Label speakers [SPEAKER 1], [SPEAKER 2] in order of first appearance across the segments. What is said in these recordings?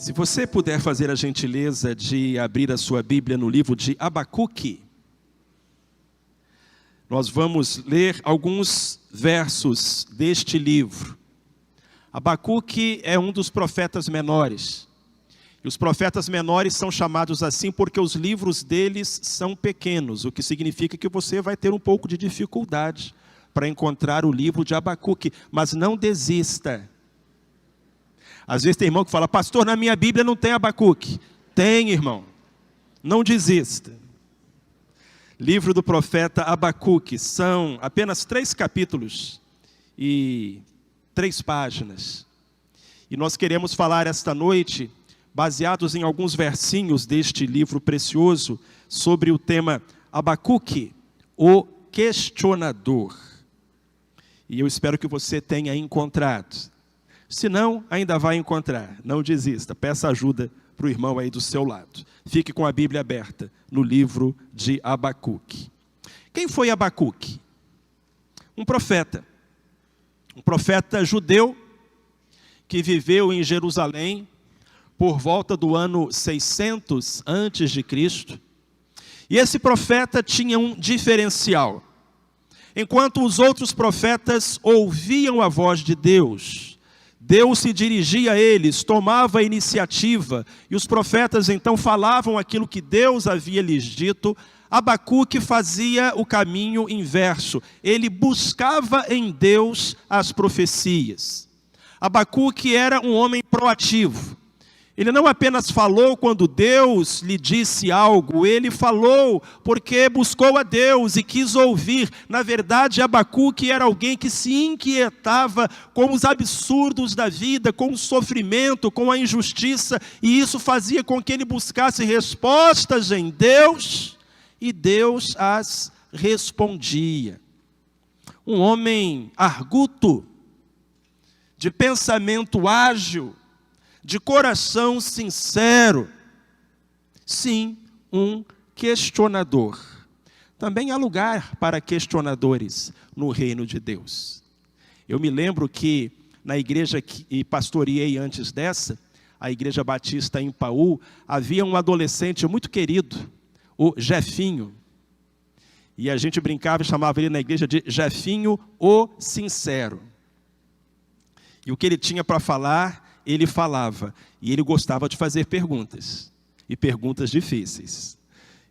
[SPEAKER 1] Se você puder fazer a gentileza de abrir a sua Bíblia no livro de Abacuque, nós vamos ler alguns versos deste livro. Abacuque é um dos profetas menores. E os profetas menores são chamados assim porque os livros deles são pequenos, o que significa que você vai ter um pouco de dificuldade para encontrar o livro de Abacuque, mas não desista. Às vezes tem irmão que fala: pastor, na minha Bíblia não tem Abacuque. Tem, irmão. Não desista. Livro do profeta Abacuque. São apenas 3 capítulos e 3 páginas. E nós queremos falar esta noite, baseados em alguns versinhos deste livro precioso, sobre o tema Abacuque, o questionador. E eu espero que você tenha encontrado. Se não, ainda vai encontrar. Não desista. Peça ajuda para o irmão aí do seu lado. Fique com a Bíblia aberta no livro de Abacuque. Quem foi Abacuque? Um profeta judeu que viveu em Jerusalém por volta do ano 600 antes de Cristo. E esse profeta tinha um diferencial. Enquanto os outros profetas ouviam a voz de Deus, Deus se dirigia a eles, tomava a iniciativa, e os profetas então falavam aquilo que Deus havia lhes dito. Abacuque fazia o caminho inverso, ele buscava em Deus as profecias. Abacuque era um homem proativo. Ele não apenas falou quando Deus lhe disse algo, ele falou porque buscou a Deus e quis ouvir. Na verdade, Abacuque era alguém que se inquietava com os absurdos da vida, com o sofrimento, com a injustiça, e isso fazia com que ele buscasse respostas em Deus, e Deus as respondia. Um homem arguto, de pensamento ágil, de coração sincero. Sim, um questionador. Também há lugar para questionadores no reino de Deus. Eu me lembro que na igreja que pastoreei antes dessa, a Igreja Batista em Paú, havia um adolescente muito querido, o Jefinho. E a gente brincava e chamava ele na igreja de Jefinho o Sincero. E o que ele tinha para falar, ele falava, e ele gostava de fazer perguntas, e perguntas difíceis.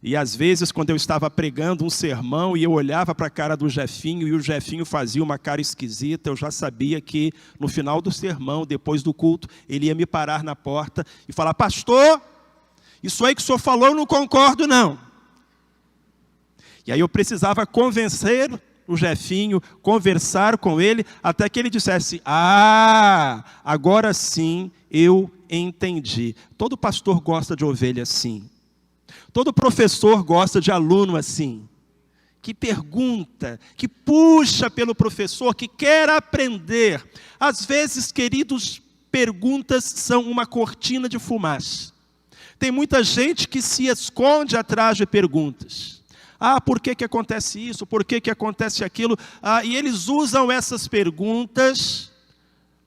[SPEAKER 1] E às vezes, quando eu estava pregando um sermão, e eu olhava para a cara do Jefinho, e o Jefinho fazia uma cara esquisita, eu já sabia que no final do sermão, depois do culto, ele ia me parar na porta e falar: pastor, isso aí que o senhor falou eu não concordo não. E aí eu precisava convencer o Jefinho, conversar com ele, até que ele dissesse: ah, agora sim eu entendi. Todo pastor gosta de ovelha assim. Todo professor gosta de aluno assim. Que pergunta, que puxa pelo professor, que quer aprender. Às vezes, queridos, perguntas são uma cortina de fumaça. Tem muita gente que se esconde atrás de perguntas. Ah, por que acontece isso? Por que acontece aquilo? E eles usam essas perguntas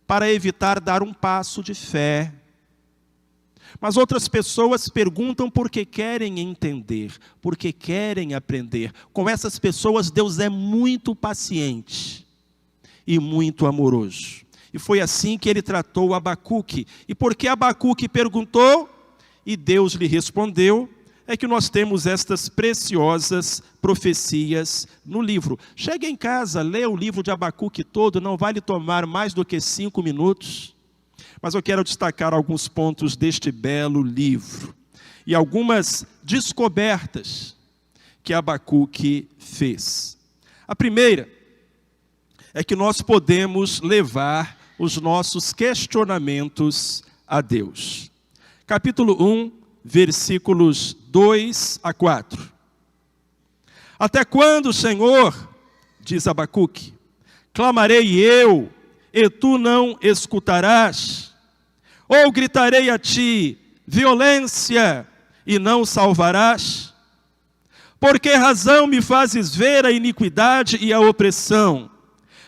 [SPEAKER 1] para evitar dar um passo de fé. Mas outras pessoas perguntam porque querem entender, porque querem aprender. Com essas pessoas, Deus é muito paciente e muito amoroso. E foi assim que ele tratou Abacuque. E porque Abacuque perguntou e Deus lhe respondeu, é que nós temos estas preciosas profecias no livro. Chega em casa, lê o livro de Abacuque todo, não vai lhe tomar mais do que 5 minutos. Mas eu quero destacar alguns pontos deste belo livro. E algumas descobertas que Abacuque fez. A primeira é que nós podemos levar os nossos questionamentos a Deus. Capítulo 1, versículos 2 a 4. Até quando, Senhor, diz Abacuque, clamarei eu, e tu não escutarás? Ou gritarei a ti, violência, e não salvarás? Por que razão me fazes ver a iniquidade e a opressão?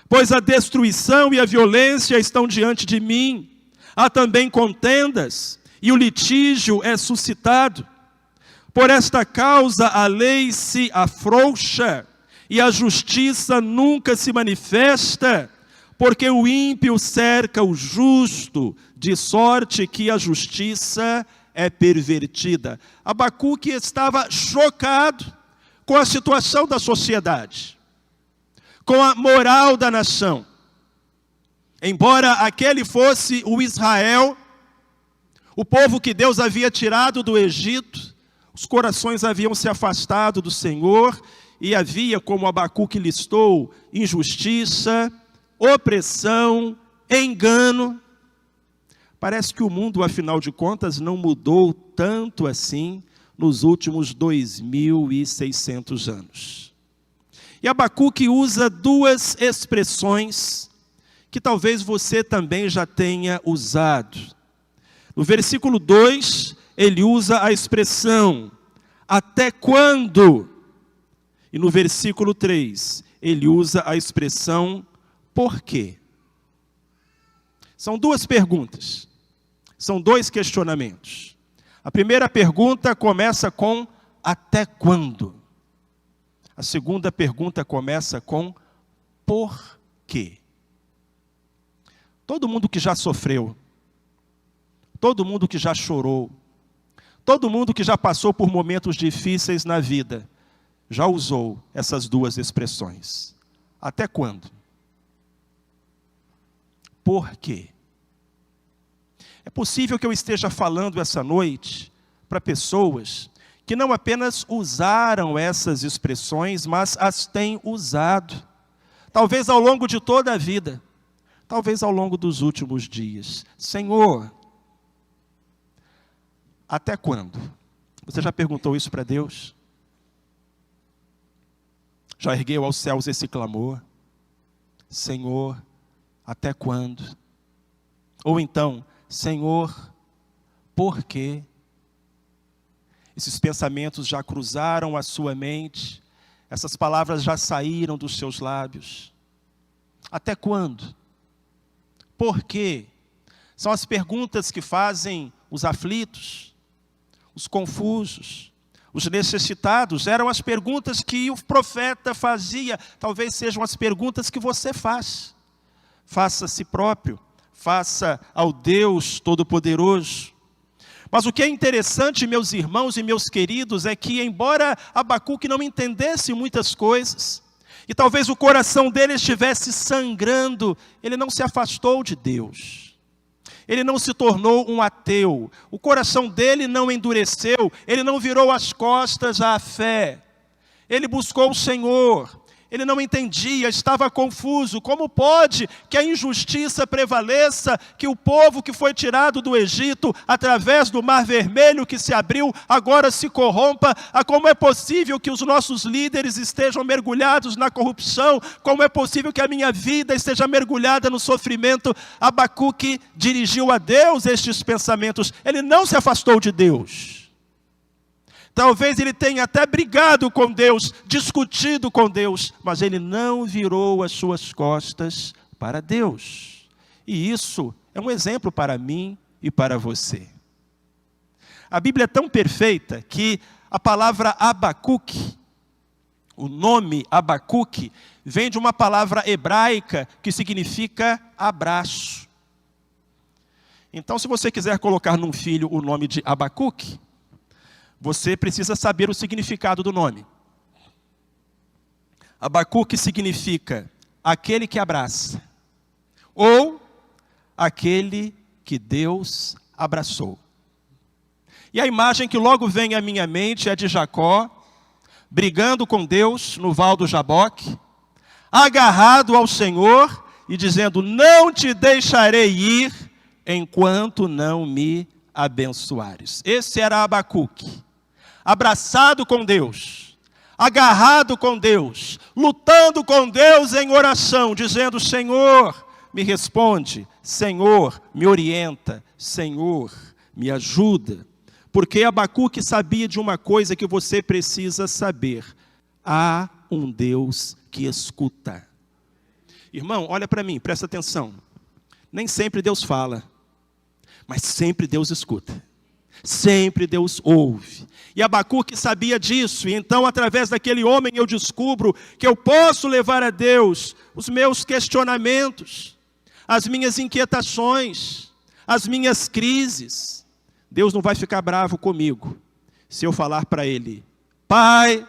[SPEAKER 1] Pois a destruição e a violência estão diante de mim. Há também contendas, e o litígio é suscitado. Por esta causa a lei se afrouxa e a justiça nunca se manifesta, porque o ímpio cerca o justo, de sorte que a justiça é pervertida. Abacuque estava chocado com a situação da sociedade, com a moral da nação. Embora aquele fosse o Israel, o povo que Deus havia tirado do Egito, os corações haviam se afastado do Senhor e havia, como Abacuque listou, injustiça, opressão, engano. Parece que o mundo, afinal de contas, não mudou tanto assim nos últimos 2.600 anos. E Abacuque usa duas expressões que talvez você também já tenha usado. No versículo 2, ele usa a expressão, até quando? E no versículo 3, ele usa a expressão, por quê? São duas perguntas, são dois questionamentos. A primeira pergunta começa com, até quando? A segunda pergunta começa com, por quê? Todo mundo que já sofreu, todo mundo que já chorou, todo mundo que já passou por momentos difíceis na vida, já usou essas duas expressões. Até quando? Por quê? É possível que eu esteja falando essa noite para pessoas que não apenas usaram essas expressões, mas as têm usado. Talvez ao longo de toda a vida, talvez ao longo dos últimos dias. Senhor, até quando? Você já perguntou isso para Deus? Já ergueu aos céus esse clamor? Senhor, até quando? Ou então, Senhor, por quê? Esses pensamentos já cruzaram a sua mente, essas palavras já saíram dos seus lábios. Até quando? Por quê? São as perguntas que fazem os aflitos, os confusos, os necessitados. Eram as perguntas que o profeta fazia. Talvez sejam as perguntas que você faz. Faça a si próprio, faça ao Deus Todo-Poderoso. Mas o que é interessante, meus irmãos e meus queridos, é que embora Abacuque não entendesse muitas coisas, e talvez o coração dele estivesse sangrando, ele não se afastou de Deus. Ele não se tornou um ateu. O coração dele não endureceu. Ele não virou as costas à fé. Ele buscou o Senhor. Ele não entendia, estava confuso. Como pode que a injustiça prevaleça, que o povo que foi tirado do Egito, através do Mar Vermelho que se abriu, agora se corrompa? Como é possível que os nossos líderes estejam mergulhados na corrupção? Como é possível que a minha vida esteja mergulhada no sofrimento? Abacuque dirigiu a Deus estes pensamentos. Ele não se afastou de Deus. Talvez ele tenha até brigado com Deus, discutido com Deus, mas ele não virou as suas costas para Deus. E isso é um exemplo para mim e para você. A Bíblia é tão perfeita que a palavra Abacuque, o nome Abacuque, vem de uma palavra hebraica que significa abraço. Então, se você quiser colocar num filho o nome de Abacuque, você precisa saber o significado do nome. Abacuque significa aquele que abraça, ou aquele que Deus abraçou. E a imagem que logo vem à minha mente é de Jacó, brigando com Deus no Val do Jaboque, agarrado ao Senhor e dizendo, não te deixarei ir enquanto não me abençoares. Esse era Abacuque. Abraçado com Deus, agarrado com Deus, lutando com Deus em oração, dizendo, Senhor, me responde, Senhor, me orienta, Senhor, me ajuda. Porque Abacuque sabia de uma coisa que você precisa saber. Há um Deus que escuta. Irmão, olha para mim, presta atenção. Nem sempre Deus fala, mas sempre Deus escuta. Sempre Deus ouve. E Abacuque sabia disso, e então através daquele homem eu descubro que eu posso levar a Deus os meus questionamentos, as minhas inquietações, as minhas crises. Deus não vai ficar bravo comigo se eu falar para Ele: Pai,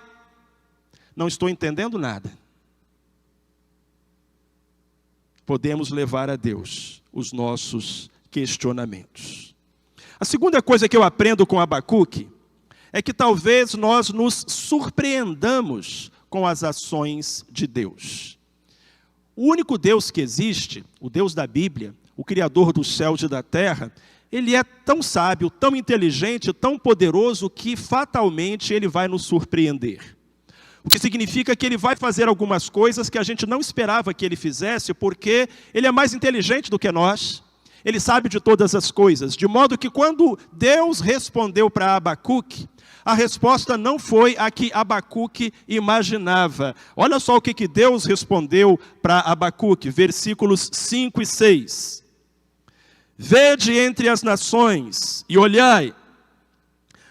[SPEAKER 1] não estou entendendo nada. Podemos levar a Deus os nossos questionamentos. A segunda coisa que eu aprendo com Abacuque é que talvez nós nos surpreendamos com as ações de Deus. O único Deus que existe, o Deus da Bíblia, o Criador dos céus e da terra, Ele é tão sábio, tão inteligente, tão poderoso que fatalmente Ele vai nos surpreender. O que significa que Ele vai fazer algumas coisas que a gente não esperava que Ele fizesse, porque Ele é mais inteligente do que nós. Ele sabe de todas as coisas, de modo que quando Deus respondeu para Abacuque, a resposta não foi a que Abacuque imaginava. Olha só o que Deus respondeu para Abacuque, versículos 5 e 6. Vede entre as nações e olhai,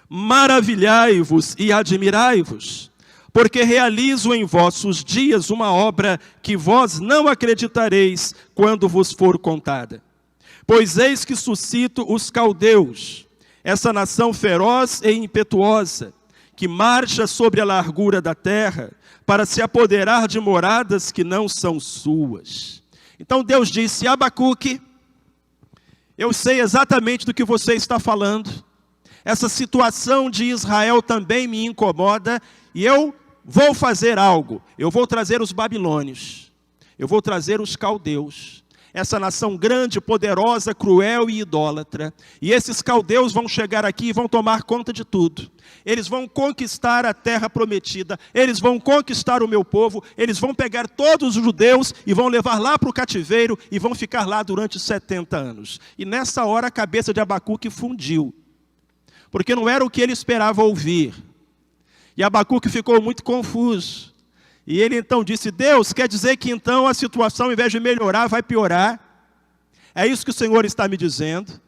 [SPEAKER 1] maravilhai-vos e admirai-vos, porque realizo em vossos dias uma obra que vós não acreditareis quando vos for contada. Pois eis que suscito os caldeus, essa nação feroz e impetuosa, que marcha sobre a largura da terra, para se apoderar de moradas que não são suas. Então Deus disse: Abacuque, eu sei exatamente do que você está falando. Essa situação de Israel também me incomoda, e eu vou fazer algo. Eu vou trazer os babilônios, eu vou trazer os caldeus, essa nação grande, poderosa, cruel e idólatra. E esses caldeus vão chegar aqui e vão tomar conta de tudo. Eles vão conquistar a terra prometida, eles vão conquistar o meu povo, eles vão pegar todos os judeus e vão levar lá para o cativeiro e vão ficar lá durante 70 anos. E nessa hora a cabeça de Abacuque fundiu, porque não era o que ele esperava ouvir. E Abacuque ficou muito confuso. E ele então disse: Deus, quer dizer que então a situação, ao invés de melhorar, vai piorar? É isso que o Senhor está me dizendo?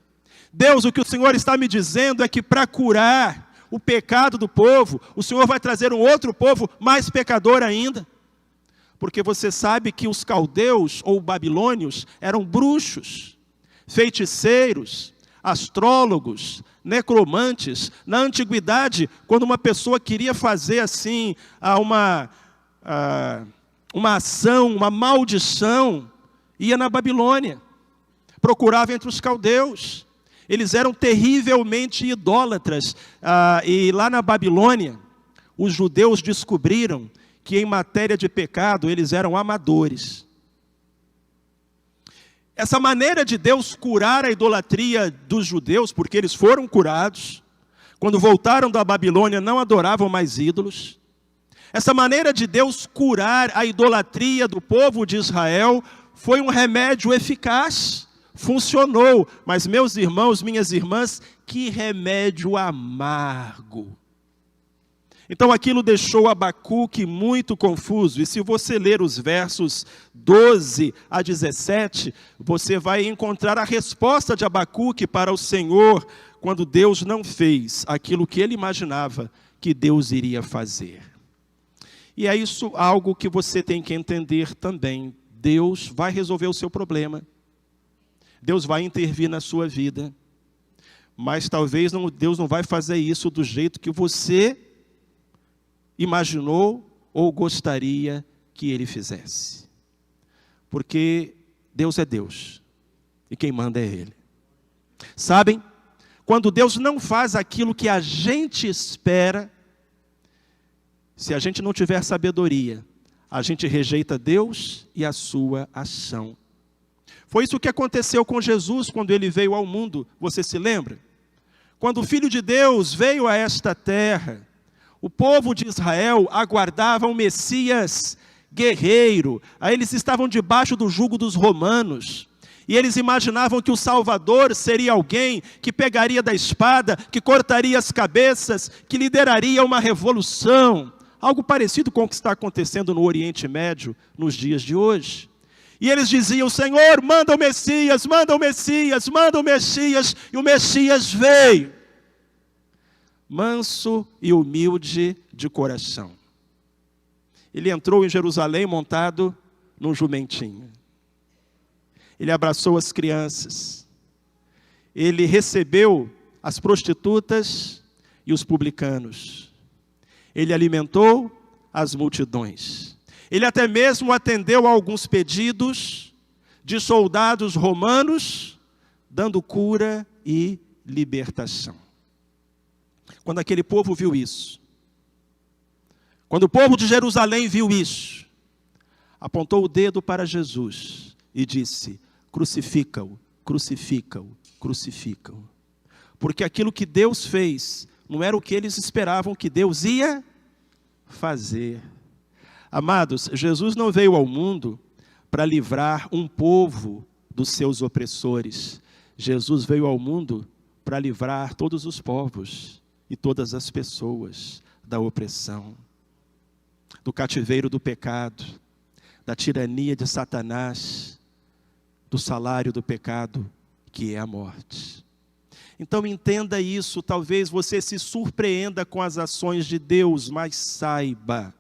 [SPEAKER 1] Deus, o que o Senhor está me dizendo é que para curar o pecado do povo, o Senhor vai trazer um outro povo mais pecador ainda? Porque você sabe que os caldeus ou babilônios eram bruxos, feiticeiros, astrólogos, necromantes. Na antiguidade, quando uma pessoa queria fazer assim uma ação, uma maldição, ia na Babilônia, procurava entre os caldeus. Eles eram terrivelmente idólatras, e lá na Babilônia, os judeus descobriram que em matéria de pecado, eles eram amadores. Essa maneira de Deus curar a idolatria dos judeus, porque eles foram curados, quando voltaram da Babilônia não adoravam mais ídolos. Essa maneira de Deus curar a idolatria do povo de Israel foi um remédio eficaz, funcionou. Mas meus irmãos, minhas irmãs, que remédio amargo. Então aquilo deixou Abacuque muito confuso. E se você ler os versos 12 a 17, você vai encontrar a resposta de Abacuque para o Senhor, quando Deus não fez aquilo que ele imaginava que Deus iria fazer. E é isso algo que você tem que entender também. Deus vai resolver o seu problema. Deus vai intervir na sua vida. Mas talvez Deus não vai fazer isso do jeito que você imaginou ou gostaria que Ele fizesse. Porque Deus é Deus. E quem manda é Ele. Sabem? Quando Deus não faz aquilo que a gente espera, se a gente não tiver sabedoria, a gente rejeita Deus e a sua ação. Foi isso que aconteceu com Jesus quando Ele veio ao mundo, você se lembra? Quando o Filho de Deus veio a esta terra, o povo de Israel aguardava um Messias guerreiro. Aí eles estavam debaixo do jugo dos romanos. E eles imaginavam que o Salvador seria alguém que pegaria da espada, que cortaria as cabeças, que lideraria uma revolução. Algo parecido com o que está acontecendo no Oriente Médio nos dias de hoje. E eles diziam: Senhor, manda o Messias, manda o Messias, manda o Messias. E o Messias veio. manso e humilde de coração. Ele entrou em Jerusalém montado num jumentinho. Ele abraçou as crianças. Ele recebeu as prostitutas e os publicanos. Ele alimentou as multidões. Ele até mesmo atendeu a alguns pedidos de soldados romanos, dando cura e libertação. Quando aquele povo viu isso, quando o povo de Jerusalém viu isso, apontou o dedo para Jesus e disse: crucifica-o, crucifica-o, crucifica-o. Porque aquilo que Deus fez não era o que eles esperavam que Deus ia fazer. Amados, Jesus não veio ao mundo para livrar um povo dos seus opressores. Jesus veio ao mundo para livrar todos os povos e todas as pessoas da opressão, do cativeiro do pecado, da tirania de Satanás, do salário do pecado, que é a morte. Então entenda isso, talvez você se surpreenda com as ações de Deus, mas saiba,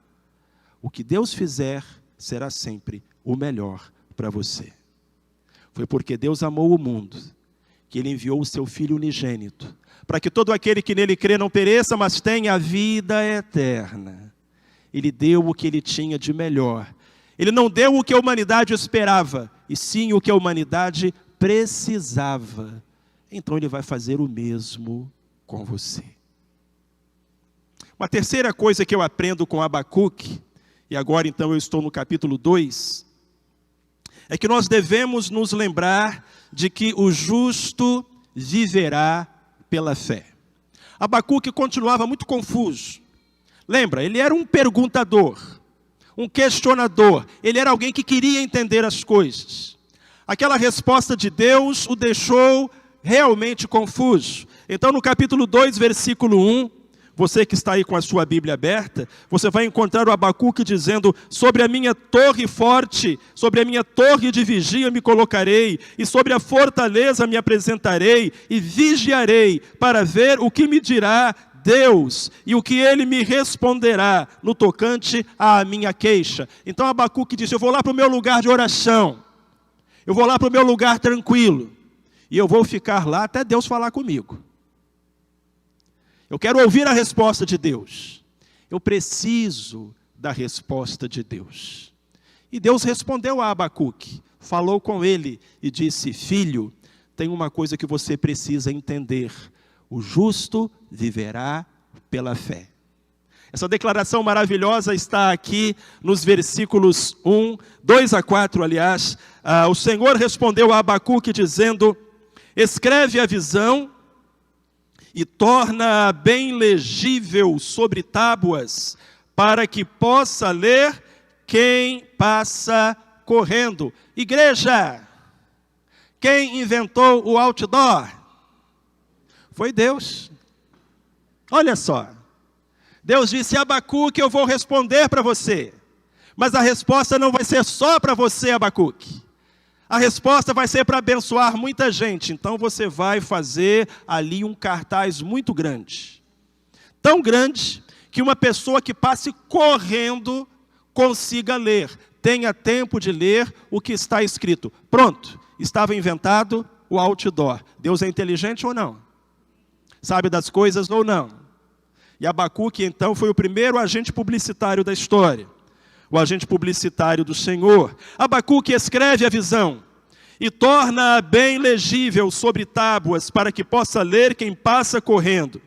[SPEAKER 1] o que Deus fizer será sempre o melhor para você. Foi porque Deus amou o mundo, que Ele enviou o seu Filho unigênito, para que todo aquele que nele crê não pereça, mas tenha a vida eterna. Ele deu o que Ele tinha de melhor. Ele não deu o que a humanidade esperava, e sim o que a humanidade precisava. Então Ele vai fazer o mesmo com você. Uma terceira coisa que eu aprendo com Abacuque, e agora então eu estou no capítulo 2, é que nós devemos nos lembrar de que o justo viverá pela fé. Abacuque continuava muito confuso. Lembra, ele era um perguntador, um questionador, ele era alguém que queria entender as coisas. Aquela resposta de Deus o deixou realmente confuso. Então no capítulo 2, versículo 1, você que está aí com a sua Bíblia aberta, você vai encontrar o Abacuque dizendo: sobre a minha torre forte, sobre a minha torre de vigia me colocarei, e sobre a fortaleza me apresentarei, e vigiarei para ver o que me dirá Deus, e o que Ele me responderá no tocante à minha queixa. Então Abacuque disse: eu vou lá para o meu lugar de oração, eu vou lá para o meu lugar tranquilo, e eu vou ficar lá até Deus falar comigo. Eu quero ouvir a resposta de Deus. Eu preciso da resposta de Deus. E Deus respondeu a Abacuque, falou com ele e disse: filho, tem uma coisa que você precisa entender. O justo viverá pela fé. Essa declaração maravilhosa está aqui nos versículos 2 a 4, aliás. O Senhor respondeu a Abacuque dizendo: escreve a visão e torna-a bem legível sobre tábuas, para que possa ler quem passa correndo. Igreja, quem inventou o outdoor? Foi Deus. Olha só, Deus disse: Abacuque, eu vou responder para você, mas a resposta não vai ser só para você, Abacuque. A resposta vai ser para abençoar muita gente. Então você vai fazer ali um cartaz muito grande. Tão grande que uma pessoa que passe correndo consiga ler. Tenha tempo de ler o que está escrito. Pronto, estava inventado o outdoor. Deus é inteligente ou não? Sabe das coisas ou não? E Abacuque então foi o primeiro agente publicitário da história. O agente publicitário do Senhor. Abacuque escreve a visão e torna-a bem legível sobre tábuas, para que possa ler quem passa correndo.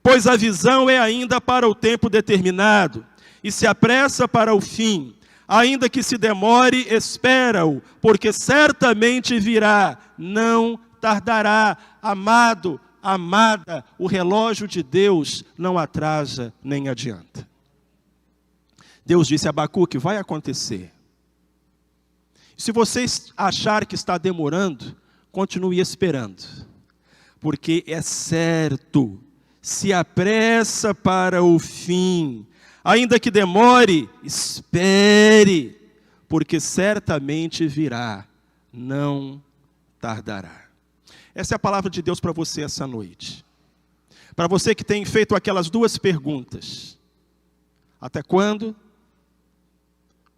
[SPEAKER 1] Pois a visão é ainda para o tempo determinado, e se apressa para o fim. Ainda que se demore, espera-o, porque certamente virá, não tardará. Amado, amada, o relógio de Deus não atrasa nem adianta. Deus disse a Abacuque: vai acontecer. Se você achar que está demorando, continue esperando. Porque é certo, se apressa para o fim. Ainda que demore, espere, porque certamente virá, não tardará. Essa é a palavra de Deus para você essa noite. Para você que tem feito aquelas duas perguntas: até quando?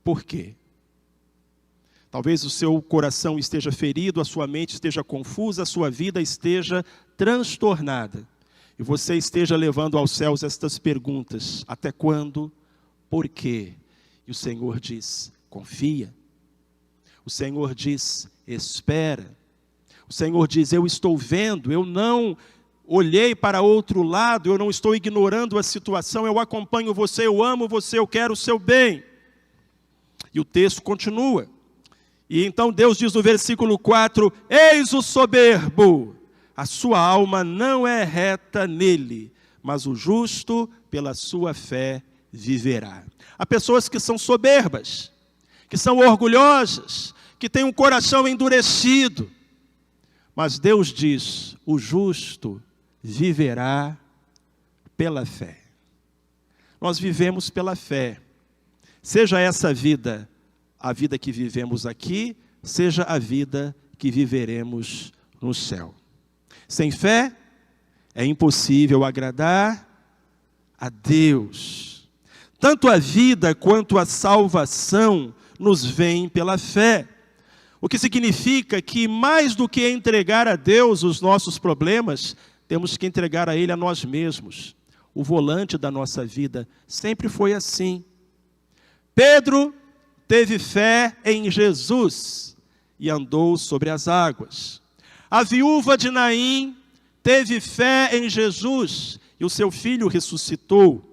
[SPEAKER 1] Por quê? Talvez o seu coração esteja ferido, a sua mente esteja confusa, a sua vida esteja transtornada. E você esteja levando aos céus estas perguntas: até quando? Por quê? E o Senhor diz: confia. O Senhor diz: espera. O Senhor diz: eu estou vendo, eu não olhei para outro lado, eu não estou ignorando a situação, eu acompanho você, eu amo você, eu quero o seu bem. E o texto continua. E então Deus diz no versículo 4: eis o soberbo, a sua alma não é reta nele, mas o justo pela sua fé viverá. Há pessoas que são soberbas, que são orgulhosas, que têm um coração endurecido. Mas Deus diz: o justo viverá pela fé. Nós vivemos pela fé. Seja essa vida a vida que vivemos aqui, seja a vida que viveremos no céu. Sem fé é impossível agradar a Deus. Tanto a vida quanto a salvação nos vem pela fé. O que significa que mais do que entregar a Deus os nossos problemas, temos que entregar a Ele a nós mesmos. O volante da nossa vida sempre foi assim. Pedro teve fé em Jesus e andou sobre as águas. A viúva de Naim teve fé em Jesus e o seu filho ressuscitou.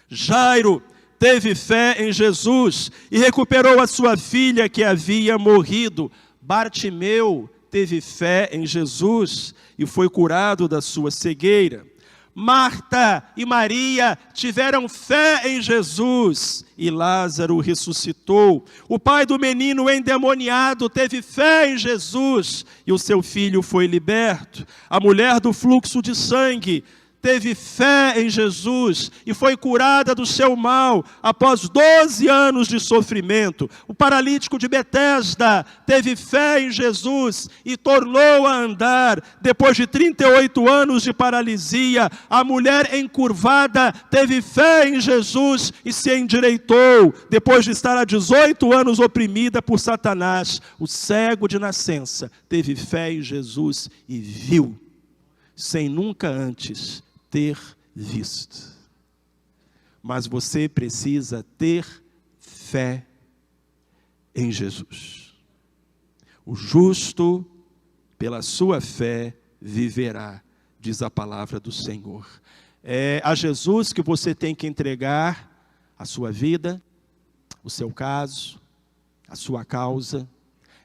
[SPEAKER 1] Jairo teve fé em Jesus e recuperou a sua filha que havia morrido. Bartimeu teve fé em Jesus e foi curado da sua cegueira. Marta e Maria tiveram fé em Jesus e Lázaro ressuscitou. O pai do menino endemoniado teve fé em Jesus e o seu filho foi liberto. A mulher do fluxo de sangue teve fé em Jesus e foi curada do seu mal após 12 anos de sofrimento. O paralítico de Betesda teve fé em Jesus e tornou a andar depois de 38 anos de paralisia. A mulher encurvada teve fé em Jesus e se endireitou depois de estar há 18 anos oprimida por Satanás. O cego de nascença teve fé em Jesus e viu, sem nunca antes ter visto. Mas você precisa ter fé em Jesus. O justo, pela sua fé, viverá, diz a palavra do Senhor. É a Jesus que você tem que entregar a sua vida, o seu caso, a sua causa.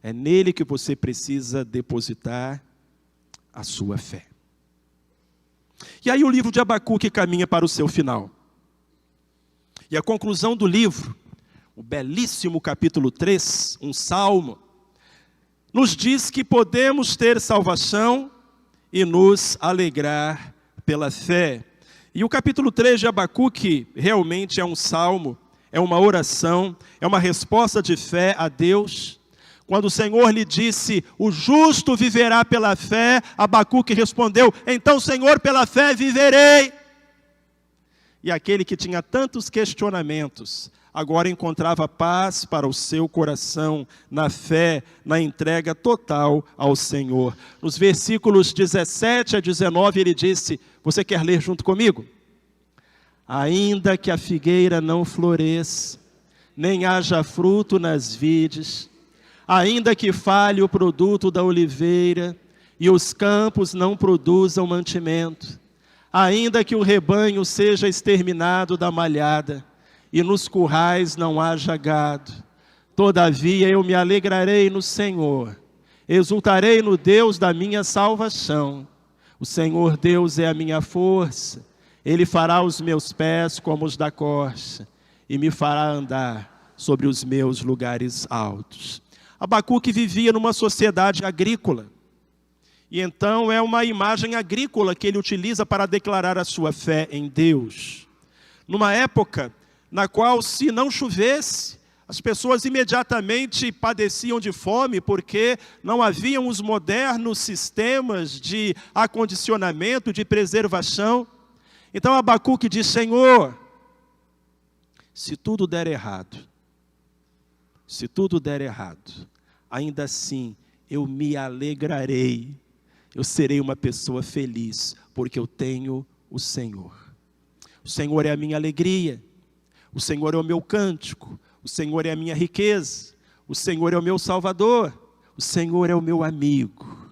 [SPEAKER 1] É nele que você precisa depositar a sua fé. E aí o livro de Abacuque caminha para o seu final. E a conclusão do livro, o belíssimo capítulo 3, um salmo, nos diz que podemos ter salvação e nos alegrar pela fé. E o capítulo 3 de Abacuque realmente é um salmo, é uma oração, é uma resposta de fé a Deus. Quando o Senhor lhe disse: o justo viverá pela fé, Abacuque respondeu: então, Senhor, pela fé viverei. E aquele que tinha tantos questionamentos, agora encontrava paz para o seu coração, na fé, na entrega total ao Senhor. Nos versículos 17 a 19 ele disse, você quer ler junto comigo? Ainda que a figueira não floresça, nem haja fruto nas vides, ainda que falhe o produto da oliveira, e os campos não produzam mantimento, ainda que o rebanho seja exterminado da malhada, e nos currais não haja gado, todavia eu me alegrarei no Senhor, exultarei no Deus da minha salvação. O Senhor Deus é a minha força, Ele fará os meus pés como os da corça, e me fará andar sobre os meus lugares altos. Abacuque vivia numa sociedade agrícola. E então é uma imagem agrícola que ele utiliza para declarar a sua fé em Deus. Numa época na qual, se não chovesse, As pessoas imediatamente padeciam de fome porque não haviam os modernos sistemas de acondicionamento, de preservação. Então Abacuque diz: Senhor, se tudo der errado, ainda assim eu me alegrarei, eu serei uma pessoa feliz, porque eu tenho o Senhor. O Senhor é a minha alegria, o Senhor é o meu cântico, o Senhor é a minha riqueza, o Senhor é o meu Salvador, o Senhor é o meu amigo.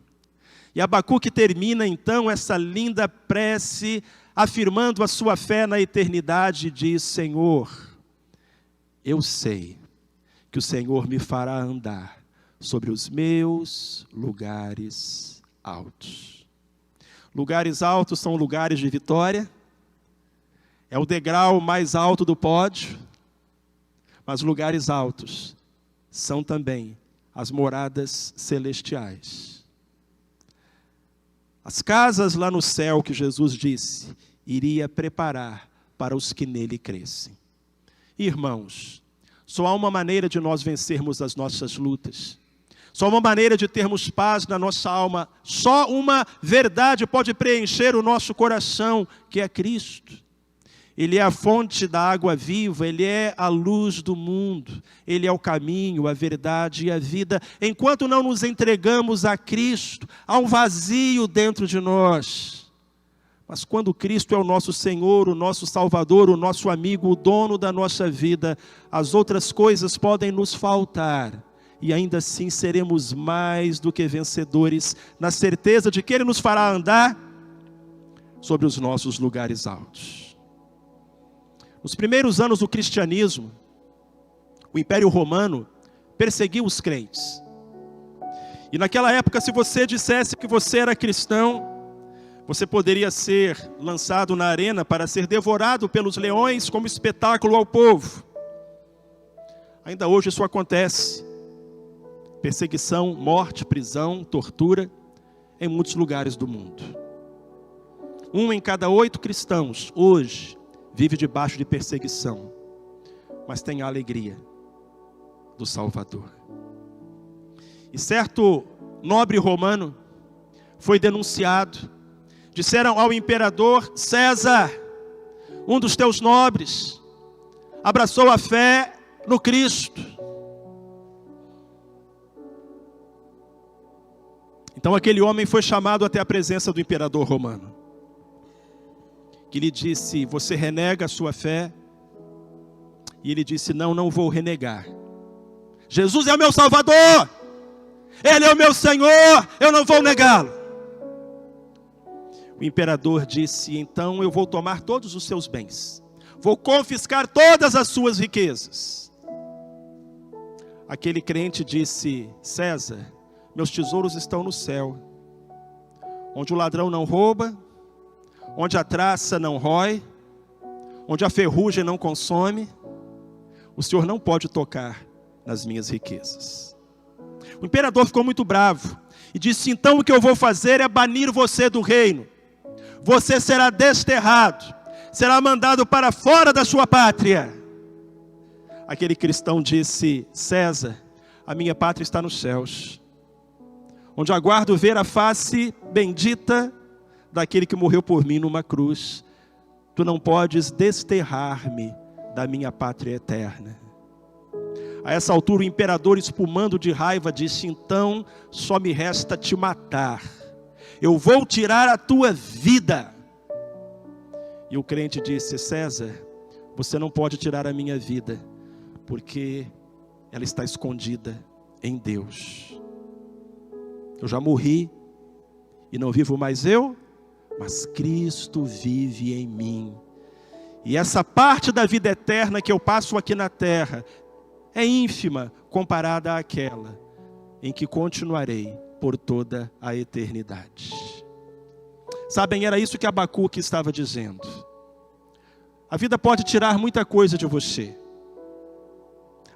[SPEAKER 1] E Abacuque termina então essa linda prece, afirmando a sua fé na eternidade, e diz: Senhor, eu sei que o Senhor me fará andar sobre os meus lugares altos. Lugares altos são lugares de vitória, é o degrau mais alto do pódio, mas lugares altos são também as moradas celestiais. As casas lá no céu que Jesus disse, iria preparar para os que nele crescem. Irmãos, só há uma maneira de nós vencermos as nossas lutas. Só uma maneira de termos paz na nossa alma. Só uma verdade pode preencher o nosso coração, que é Cristo. Ele é a fonte da água viva, Ele é a luz do mundo, Ele é o caminho, a verdade e a vida. Enquanto não nos entregamos a Cristo, há um vazio dentro de nós. Mas quando Cristo é o nosso Senhor, o nosso Salvador, o nosso amigo, o dono da nossa vida, as outras coisas podem nos faltar. E ainda assim seremos mais do que vencedores, na certeza de que Ele nos fará andar sobre os nossos lugares altos. Nos primeiros anos do cristianismo, o Império Romano perseguiu os crentes. E naquela época, se você dissesse que você era cristão, você poderia ser lançado na arena para ser devorado pelos leões como espetáculo ao povo. Ainda hoje isso acontece. Perseguição, morte, prisão, tortura, em muitos lugares do mundo. 1 em cada 8 cristãos, hoje, vive debaixo de perseguição, mas tem a alegria do Salvador. E certo nobre romano foi denunciado. Disseram ao imperador: César, um dos teus nobres, abraçou a fé no Cristo. Então aquele homem foi chamado até a presença do imperador romano, que lhe disse: você renega a sua fé? E ele disse: não vou renegar. Jesus é o meu Salvador, Ele é o meu Senhor, eu não vou negá-lo. O imperador disse: então eu vou tomar todos os seus bens, vou confiscar todas as suas riquezas. Aquele crente disse: César, meus tesouros estão no céu, onde o ladrão não rouba, onde a traça não rói, onde a ferrugem não consome. O Senhor não pode tocar nas minhas riquezas. O imperador ficou muito bravo e disse: então o que eu vou fazer é banir você do reino. Você será desterrado, será mandado para fora da sua pátria. Aquele cristão disse: César, a minha pátria está nos céus, onde aguardo ver a face bendita daquele que morreu por mim numa cruz. Tu não podes desterrar-me da minha pátria eterna. A essa altura o imperador, espumando de raiva, disse: então só me resta te matar. Eu vou tirar a tua vida. E o crente disse: César, você não pode tirar a minha vida, porque ela está escondida em Deus. Eu já morri e não vivo mais eu, mas Cristo vive em mim. E essa parte da vida eterna que eu passo aqui na terra é ínfima comparada àquela em que continuarei por toda a eternidade. Sabem, era isso que Abacuque estava dizendo. A vida pode tirar muita coisa de você.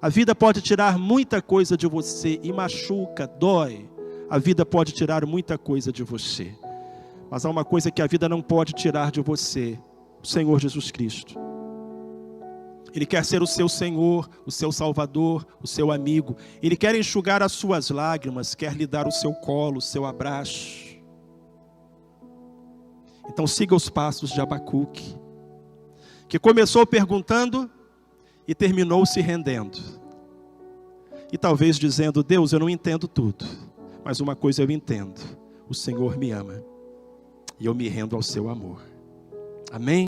[SPEAKER 1] A vida pode tirar muita coisa de você e machuca, dói. A vida pode tirar muita coisa de você. Mas há uma coisa que a vida não pode tirar de você: o Senhor Jesus Cristo. Ele quer ser o seu Senhor, o seu Salvador, o seu amigo. Ele quer enxugar as suas lágrimas, quer lhe dar o seu colo, o seu abraço. Então siga os passos de Abacuque, que começou perguntando e terminou se rendendo. E talvez dizendo: Deus, eu não entendo tudo, mas uma coisa eu entendo: o Senhor me ama e eu me rendo ao seu amor. Amém?